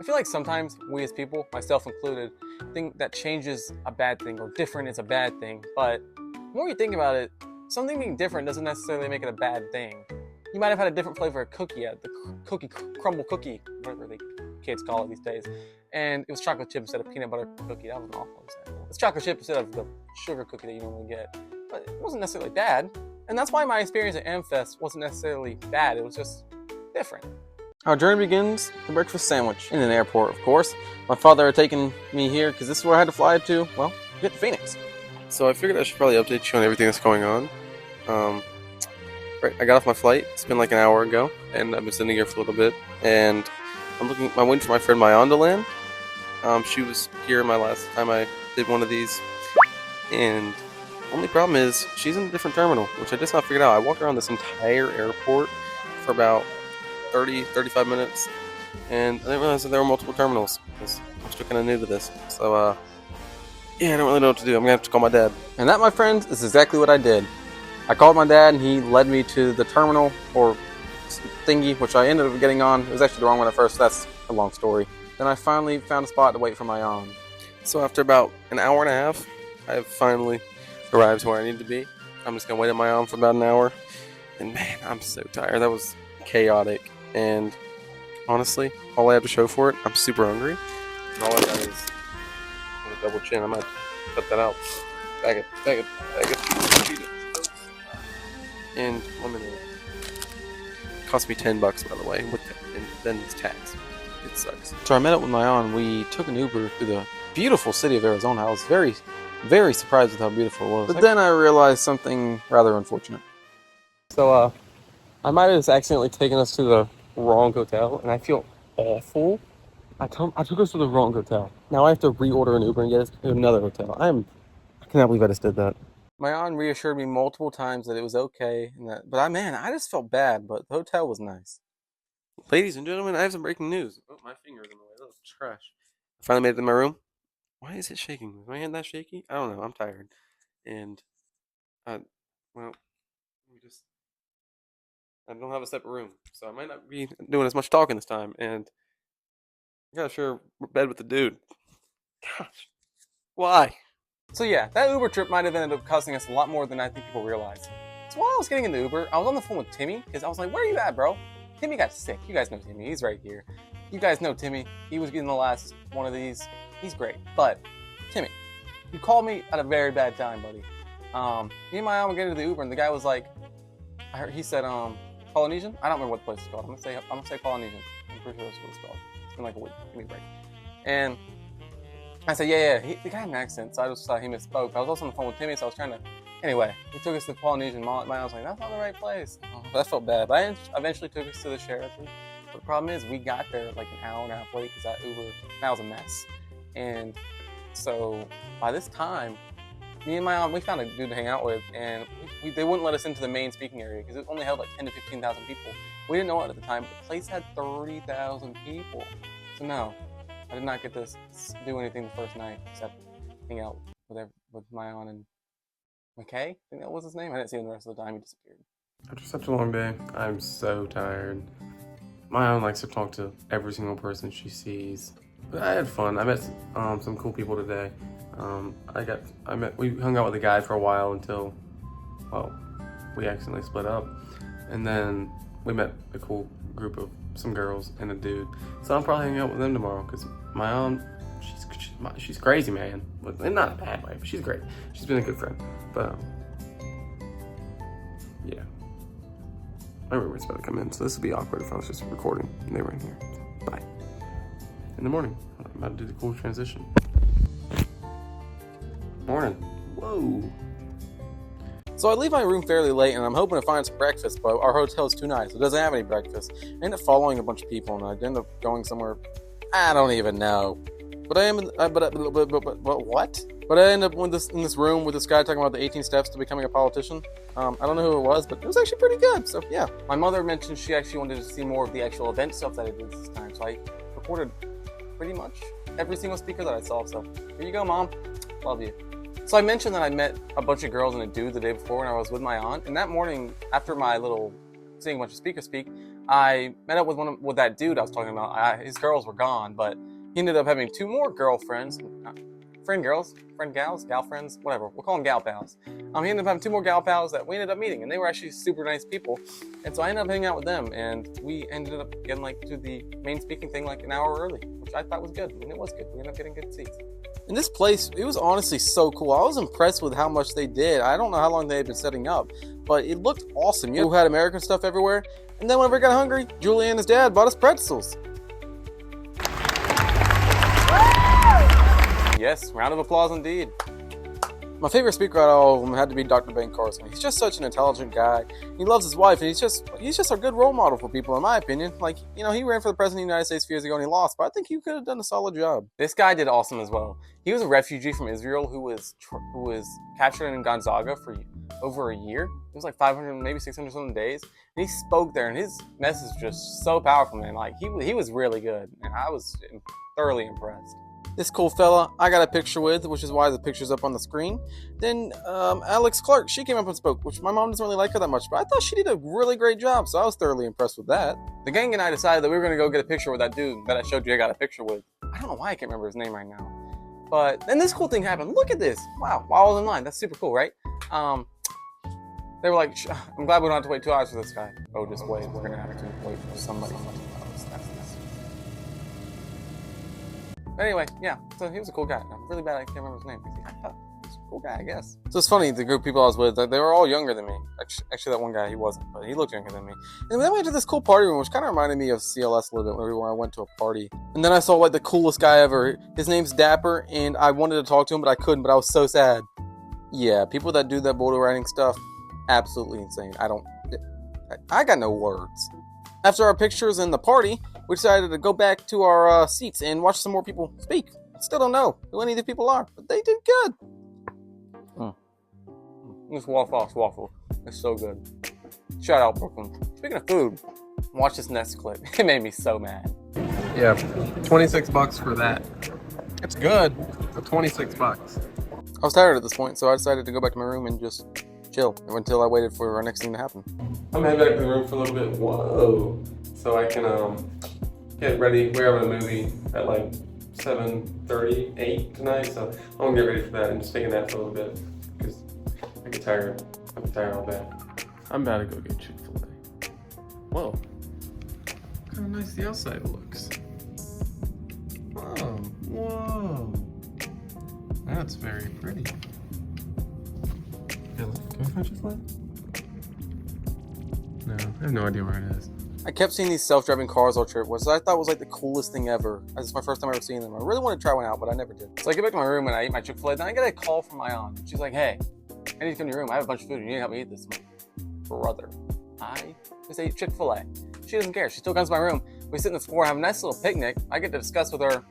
I feel like sometimes we as people, myself included, think that change is a bad thing or different is a bad thing. But the more you think about it, something being different doesn't necessarily make it a bad thing. You might have had a different flavor of cookie at the cookie crumble cookie, whatever the kids call it these days, and it was chocolate chip instead of peanut butter cookie. That was an awful example. It's chocolate chip instead of the sugar cookie that you normally get, but it wasn't necessarily bad. And that's why my experience at AmFest wasn't necessarily bad. It was just different. Our journey begins with a breakfast sandwich in an airport, of course. My father had taken me here because this is where I had to fly to, well, get to Phoenix. So I figured I should probably update you on everything that's going on. Right, I got off my flight. It's been like an hour ago, and I've been sitting here for a little bit. And I'm waiting for my friend Mayan to land. She was here my last time I did one of these, and the only problem is she's in a different terminal, which I just not figured out. I walked around this entire airport for about 35 minutes, and I didn't realize that there were multiple terminals because I'm still kind of new to this. So, yeah, I don't really know what to do. I'm gonna have to call my dad. And that, my friends, is exactly what I did. I called my dad, and he led me to the terminal, or thingy, which I ended up getting on. It was actually the wrong one at first. That's a long story. Then I finally found a spot to wait for my on. So after about an hour and a half, I have finally arrived to where I need to be. I'm just gonna wait at my on for about an hour. And man, I'm so tired. That was chaotic. And honestly, all I have to show for it, I'm super hungry. And all I got is a double chin. I might cut that out. Bag it. And lemonade. Cost me $10, by the way, and then it's tax. It sucks. So I met up with my aunt. We took an Uber through the beautiful city of Arizona. I was very, very surprised with how beautiful it was. But then I realized something rather unfortunate. So, I might have just accidentally taken us to the wrong hotel, and I feel awful. I took us to the wrong hotel. Now I have to reorder an Uber and get us to another hotel. I cannot believe I just did that. My aunt reassured me multiple times that it was okay, but I just felt bad. But the hotel was nice. Ladies and gentlemen, I have some breaking news. Oh, my finger's in the way. That's trash. I finally made it to my room. Why is it shaking? Is my hand that shaky? I don't know. I'm tired. And, I don't have a separate room, so I might not be doing as much talking this time. And I gotta share a bed with the dude. Gosh, why? So yeah, that Uber trip might have ended up costing us a lot more than I think people realize. So while I was getting in the Uber, I was on the phone with Timmy, because I was like, where are you at, bro? Timmy got sick. You guys know Timmy. He's right here. You guys know Timmy. He was getting the last one of these. He's great. But, Timmy, you called me at a very bad time, buddy. Me and my aunt were getting to the Uber, and the guy was like, he said, Polynesian? I don't remember what the place is called. I'm gonna say Polynesian. I'm pretty sure that's what it's called. It's been like a week. Give me a break. And I said, yeah. The guy had an accent, so I just thought he misspoke. I was also on the phone with Timmy, so I was trying to... Anyway, he took us to Polynesian. My aunt was like, that's not the right place. Oh, that felt bad. But I eventually took us to the Sheraton. But the problem is, we got there like an hour and a half late because that Uber, that was a mess. And so by this time, me and my aunt, we found a dude to hang out with, and they wouldn't let us into the main speaking area because it only held like 10 to 15,000 people. We didn't know it at the time, but the place had 30,000 people. So no, I did not get to do anything the first night except hang out with my aunt and McKay. I think that was his name. I didn't see him the rest of the time. He disappeared. After such a long day, I'm so tired. My aunt likes to talk to every single person she sees. But I had fun. I met some cool people today. We hung out with a guy for a while until, well, we accidentally split up. And then we met a cool group of some girls and a dude. So I'm probably hanging out with them tomorrow because my aunt, she's crazy, man. In not a bad way, but she's great. She's been a good friend. But, yeah. My roommate's about to come in, so this would be awkward if I was just recording and they were in here. So, bye. In the morning, I'm about to do the cool transition. Morning. Whoa. So I leave my room fairly late, and I'm hoping to find some breakfast, but our hotel's too nice. It doesn't have any breakfast. I end up following a bunch of people, and I end up going somewhere I don't even know. But I end up in this room with this guy talking about the 18 steps to becoming a politician. I don't know who it was, but it was actually pretty good. So yeah, my mother mentioned she actually wanted to see more of the actual event stuff that I did this time. So I recorded pretty much every single speaker that I saw. So here you go, Mom. Love you. So I mentioned that I met a bunch of girls and a dude the day before when I was with my aunt. And that morning, after my little seeing a bunch of speakers speak, I met up with that dude I was talking about. His girls were gone, but he ended up having 2 more girlfriends, friend gals, gal friends, whatever. We'll call them gal pals. He ended up having 2 more gal pals that we ended up meeting, and they were actually super nice people. And so I ended up hanging out with them, and we ended up getting like to the main speaking thing like an hour early, which I thought was good, and it was good. We ended up getting good seats. And this place, it was honestly so cool. I was impressed with how much they did. I don't know how long they had been setting up, but it looked awesome. You had American stuff everywhere. And then whenever I got hungry, Juliana's dad bought us pretzels. Yes, round of applause indeed. My favorite speaker out of all of them had to be Dr. Ben Carson. He's just such an intelligent guy. He loves his wife, and he's just a good role model for people, in my opinion. Like, you know, he ran for the president of the United States a few years ago and he lost, but I think he could have done a solid job. This guy did awesome as well. He was a refugee from Israel who was captured in Gonzaga for over a year. It was like 500, maybe 600 something days. And he spoke there, and his message was just so powerful, man. Like, he was really good, and I was thoroughly impressed. This cool fella I got a picture with, which is why the picture's up on the screen. Then Alex Clark, she came up and spoke, which my mom doesn't really like her that much, but I thought she did a really great job, so I was thoroughly impressed with that. The gang and I decided that we were going to go get a picture with that dude that I showed you I got a picture with. I don't know why I can't remember his name right now. But then this cool thing happened. Look at this. Wow, while I was in line. That's super cool, right? They were like, I'm glad we don't have to wait 2 hours for this guy. Oh, just wait. We're going to have to wait for somebody. Anyway, yeah, so he was a cool guy. I'm really bad I can't remember his name. He was a cool guy, I guess. So it's funny, the group of people I was with, they were all younger than me. Actually, that one guy, he wasn't, but he looked younger than me. And then we went to this cool party room, which kind of reminded me of CLS a little bit when I went to a party. And then I saw like the coolest guy ever. His name's Dapper, and I wanted to talk to him, but I couldn't, but I was so sad. Yeah, people that do that boulder riding stuff, absolutely insane. I got no words. After our pictures and the party, we decided to go back to our seats and watch some more people speak. Still don't know who any of these people are, but they did good. This waffle. It's so good. Shout out Brooklyn. Speaking of food, watch this next clip. It made me so mad. Yeah, $26 for that. It's good, but $26. I was tired at this point, so I decided to go back to my room and just chill until I waited for our next thing to happen. I'm heading back to the room for a little bit. Whoa. So I can get ready. We're having a movie at like 7:30, 8 tonight, so I'm gonna get ready for that and just take a nap for a little bit because I get tired. I've been tired all day. I'm about to go get Chick-fil-A. Whoa. Look how nice the outside looks. Oh, whoa. That's very pretty. Yeah, can we find Chick-fil-A? No, I have no idea where it is. I kept seeing these self-driving cars all trip, which I thought was like the coolest thing ever. This is my first time ever seeing them. I really wanted to try one out, but I never did. So I get back to my room and I eat my Chick-fil-A. Then I get a call from my aunt. She's like, hey, I need to come to your room. I have a bunch of food. You need to help me eat this. Brother, I just ate Chick-fil-A. She doesn't care. She still comes to my room. We sit in the floor, have a nice little picnic. I get to discuss with her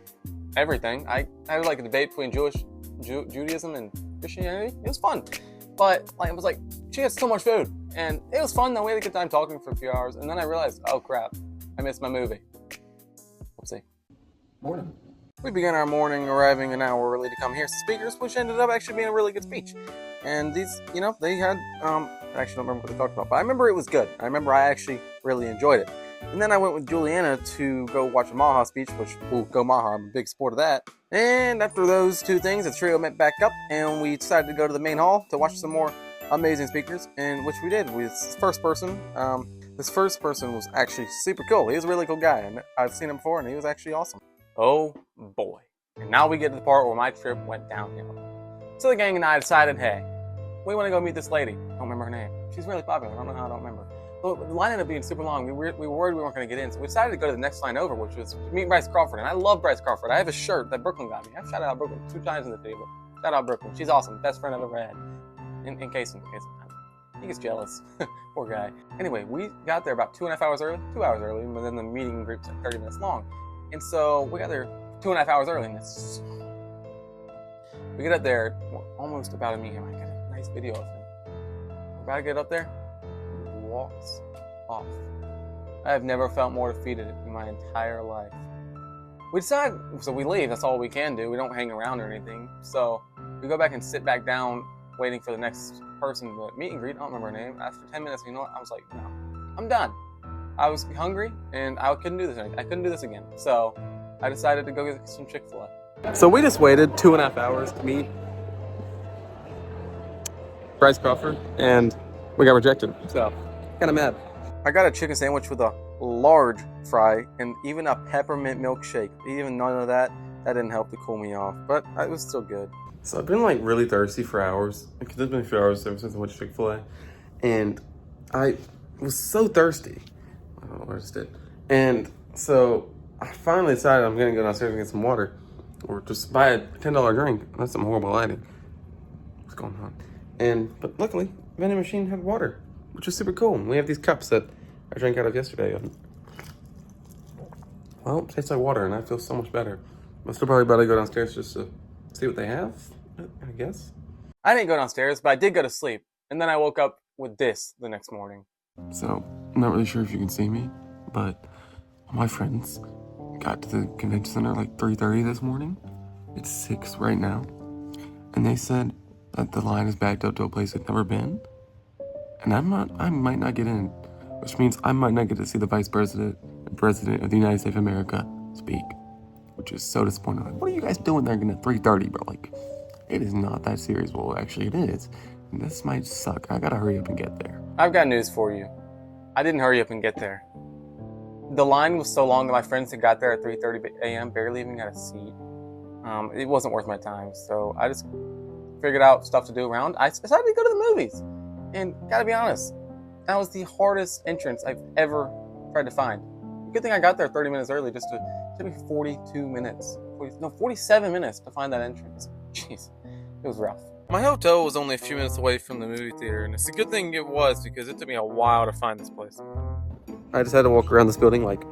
everything. I had like a debate between Judaism and Christianity. It was fun. But like, it was like, she had so much food. And it was fun though. We had a good time talking for a few hours. And then I realized, oh crap, I missed my movie. Whoopsie. Morning. We began our morning arriving an hour early to come hear some speakers, which ended up actually being a really good speech. And these, you know, they had, I actually don't remember what they talked about, but I remember it was good. I remember I actually really enjoyed it. And then I went with Juliana to go watch a Maha speech, which, go Maha, I'm a big supporter of that. And after those two things, the trio met back up, and we decided to go to the main hall to watch some more amazing speakers, and which we did. This first person was actually super cool. He was a really cool guy, and I've seen him before, and he was actually awesome. Oh boy. And now we get to the part where my trip went downhill. So the gang and I decided, hey, we want to go meet this lady. I don't remember her name. She's really popular. I don't know how I don't remember. But the line ended up being super long. We were worried we weren't going to get in, so we decided to go to the next line over, which was to meet Bryce Crawford. And I love Bryce Crawford. I have a shirt that Brooklyn got me. I've shouted out Brooklyn 2 times in the table. Shout out Brooklyn. She's awesome. Best friend I've ever had. In case he gets jealous. Poor guy. Anyway, we got there about 2.5 hours early. 2 hours early, but then the meeting group's like 30 minutes long. And so we got there 2.5 hours early. And we get up there, we're almost about to meet him. I got a nice video of him. We're about to get up there. Walks off. I have never felt more defeated in my entire life. We decide, so we leave. That's all we can do. We don't hang around or anything. So we go back and sit back down, waiting for the next person to meet and greet. I don't remember her name. After 10 minutes, you know what? I was like, no, I'm done. I was hungry and I couldn't do this. I couldn't do this again. So I decided to go get some Chick-fil-A. So we just waited 2.5 hours to meet Bryce Crawford, and we got rejected. So kind of mad. I got a chicken sandwich with a large fry and even a peppermint milkshake. Even none of that didn't help to cool me off, but it was still good. So I've been like really thirsty for hours. Because it's been a few hours ever since I went to Chick-fil-A. And I was so thirsty. I don't know what I just did. And so I finally decided I'm gonna go downstairs and get some water. Or just buy a $10 drink. That's some horrible lighting. What's going on? But luckily, the vending machine had water, which was super cool. And we have these cups that I drank out of yesterday. Well, it tastes like water and I feel so much better. I'm still probably about to go downstairs just to see what they have, I guess. I didn't go downstairs, but I did go to sleep. And then I woke up with this the next morning. So, I'm not really sure if you can see me, but my friends got to the convention center like 3:30 this morning. It's 6 right now. And they said that the line is backed up to a place they've never been. And I might not get in, which means I might not get to see the Vice President and President of the United States of America speak. Which is so disappointing. Like, what are you guys doing there at 3:30, bro? Like, it is not that serious. Well, actually, it is. And this might suck. I gotta hurry up and get there. I've got news for you. I didn't hurry up and get there. The line was so long that my friends had got there at 3:30 a.m., barely even got a seat. It wasn't worth my time, so I just figured out stuff to do around. I decided to go to the movies. And gotta be honest, that was the hardest entrance I've ever tried to find. Good thing I got there 30 minutes early. It took me 42 minutes. 47 minutes to find that entrance. Jeez, it was rough. My hotel was only a few minutes away from the movie theater, and it's a good thing it was because it took me a while to find this place. I just had to walk around this building like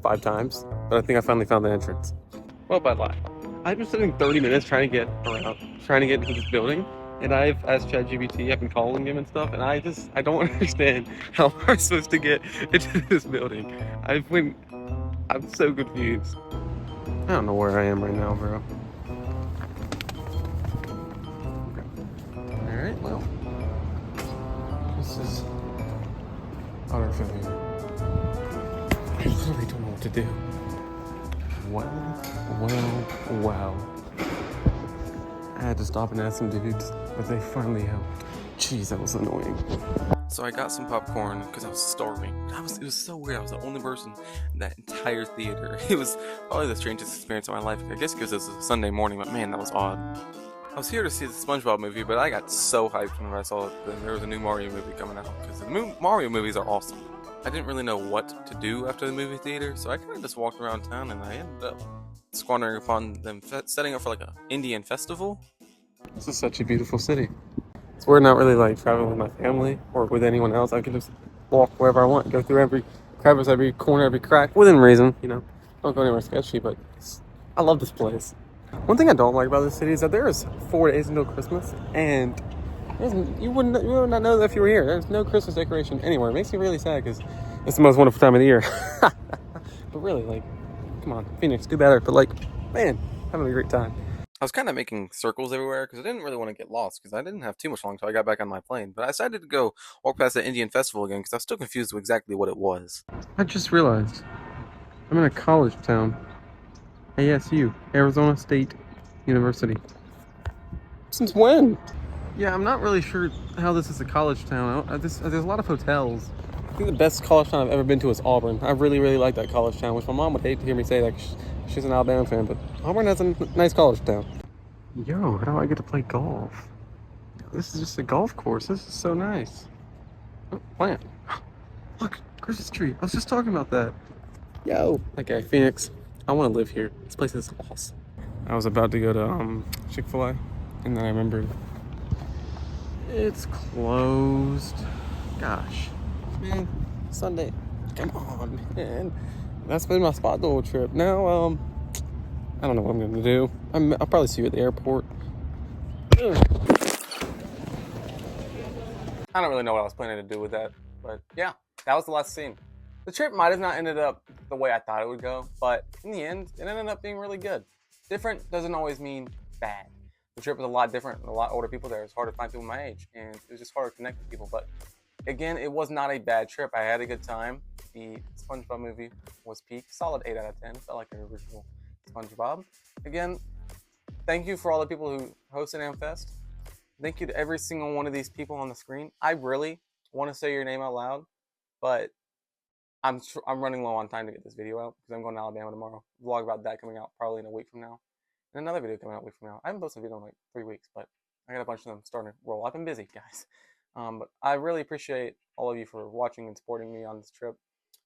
5 times, but I think I finally found the entrance. Well, bad lie. I've been sitting 30 minutes trying to get into this building, and I've asked ChatGPT, I've been calling him and stuff, and I don't understand how I'm supposed to get into this building. I'm so confused. I don't know where I am right now, bro. Okay. Alright, well. This is utter failure. I really don't know what to do. Wow. I had to stop and ask some dudes, but they finally helped. Jeez, that was annoying. So I got some popcorn because I was starving. It was so weird. I was the only person in that entire theater. It was probably the strangest experience of my life. I guess because it was a Sunday morning, but man, that was odd. I was here to see the SpongeBob movie, but I got so hyped whenever I saw that there was a new Mario movie coming out because the Mario movies are awesome. I didn't really know what to do after the movie theater, so I kind of just walked around town and I ended up squandering upon them setting up for like an Indian festival. This is such a beautiful city. So we're not really like traveling with my family or with anyone else. I can just walk wherever I want, go through every crevice, every corner, every crack, within reason, you know. Don't go anywhere sketchy, but I love this place. One thing I don't like about this city is that there is 4 days until Christmas, and you would not know that if you were here. There's no Christmas decoration anywhere. It makes me really sad because it's the most wonderful time of the year. But really, like, come on, Phoenix, do better. But like, man, having a great time. I was kind of making circles everywhere because I didn't really want to get lost because I didn't have too much long until I got back on my plane. But I decided to go walk past the Indian festival again because I was still confused with exactly what it was. I just realized I'm in a college town. ASU, Arizona State University. Since when? Yeah, I'm not really sure how this is a college town. There's a lot of hotels. I think the best college town I've ever been to is Auburn. I really, really like that college town, which my mom would hate to hear me say that. She's an Alabama fan, but Auburn has a nice college town. Yo, how do I get to play golf? This is just a golf course. This is so nice. Oh, plant. Look, Christmas tree. I was just talking about that. Yo. Okay, Phoenix. I want to live here. This place is awesome. I was about to go to Chick-fil-A, and then I remembered it's closed. Gosh, man, Sunday. Come on, man. That's been my spot the whole trip. Now, I don't know what I'm gonna do. I'll probably see you at the airport. Ugh. I don't really know what I was planning to do with that, but yeah, that was the last scene. The trip might have not ended up the way I thought it would go, but in the end, it ended up being really good. Different doesn't always mean bad. The trip was a lot different, a lot older people there. It was hard to find people my age, and it was just hard to connect with people, but again, it was not a bad trip. I had a good time. The SpongeBob movie was peak. Solid 8 out of 10. Felt like an original SpongeBob. Again, thank you for all the people who hosted AmFest. Thank you to every single one of these people on the screen. I really want to say your name out loud, but I'm running low on time to get this video out because I'm going to Alabama tomorrow. Vlog about that coming out probably in a week from now. And another video coming out a week from now. I haven't posted a video in like 3 weeks, but I got a bunch of them starting to roll. I've been busy, guys. But I really appreciate all of you for watching and supporting me on this trip.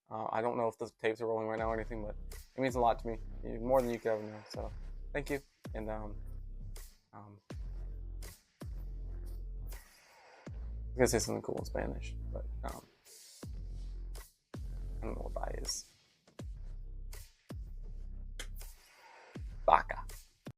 I don't know if the tapes are rolling right now or anything, but it means a lot to me. More than you could ever know. So thank you. And I was gonna say something cool in Spanish, but I don't know what bye is. Vaca.